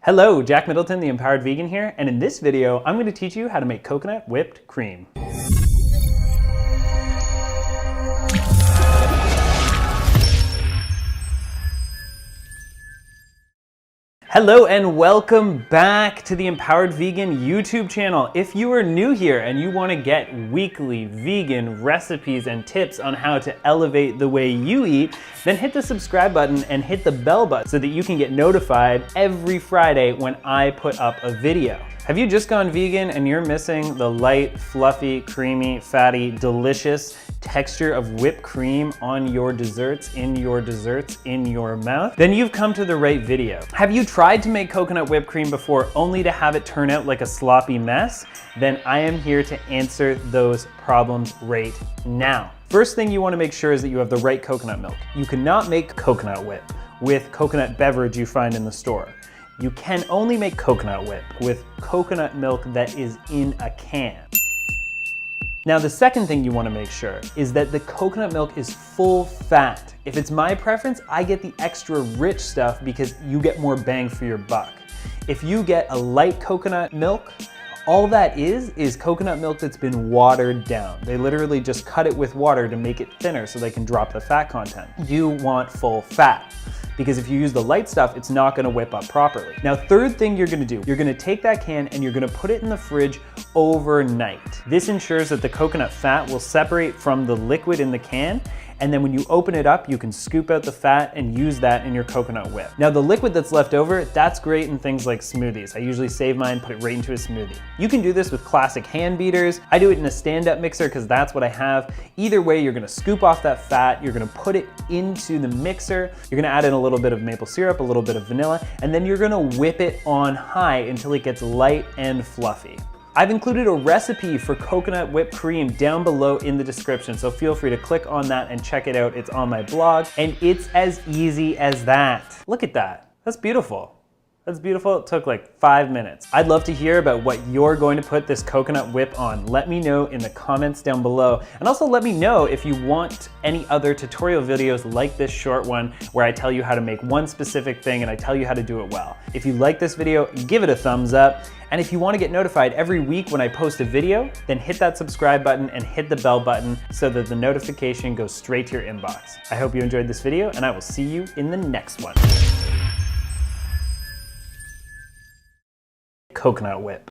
Hello, Jack Middleton, the Empowered Vegan here, and in this video, I'm going to teach you how to make coconut whipped cream. Hello and welcome back to the Empowered Vegan YouTube channel. If you are new here and you want to get weekly vegan recipes and tips on how to elevate the way you eat, then hit the subscribe button and hit the bell button so that you can get notified every Friday when I put up a video. Have you just gone vegan and you're missing the light, fluffy, creamy, fatty, delicious texture of whipped cream on your desserts, in your mouth? Then you've come to the right video. Have you tried to make coconut whipped cream before only to have it turn out like a sloppy mess? Then I am here to answer those problems right now. First thing you want to make sure is that you have the right coconut milk. You cannot make coconut whip with coconut beverage you find in the store. You can only make coconut whip with coconut milk that is in a can. Now, the second thing you want to make sure is that the coconut milk is full fat. If it's my preference, I get the extra rich stuff because you get more bang for your buck. If you get a light coconut milk, all that is coconut milk that's been watered down. They literally just cut it with water to make it thinner so they can drop the fat content. You want full fat, because if you use the light stuff, it's not gonna whip up properly. Now, third thing you're gonna do, you're gonna take that can and you're gonna put it in the fridge overnight. This ensures that the coconut fat will separate from the liquid in the can, and then when you open it up, you can scoop out the fat and use that in your coconut whip. Now, the liquid that's left over, that's great in things like smoothies. I usually save mine, put it right into a smoothie. You can do this with classic hand beaters. I do it in a stand-up mixer because that's what I have. Either way, you're gonna scoop off that fat, you're gonna put it into the mixer, you're gonna add in a little bit of maple syrup, a little bit of vanilla, and then you're gonna whip it on high until it gets light and fluffy. I've included a recipe for coconut whipped cream down below in the description, so feel free to click on that and check it out. It's on my blog, and it's as easy as that. Look at that. That's beautiful. That's beautiful. It took like 5 minutes. I'd love to hear about what you're going to put this coconut whip on. Let me know in the comments down below. And also let me know if you want any other tutorial videos like this short one where I tell you how to make one specific thing and I tell you how to do it well. If you like this video, give it a thumbs up. And if you want to get notified every week when I post a video, then hit that subscribe button and hit the bell button so that the notification goes straight to your inbox. I hope you enjoyed this video and I will see you in the next one. Coconut whip.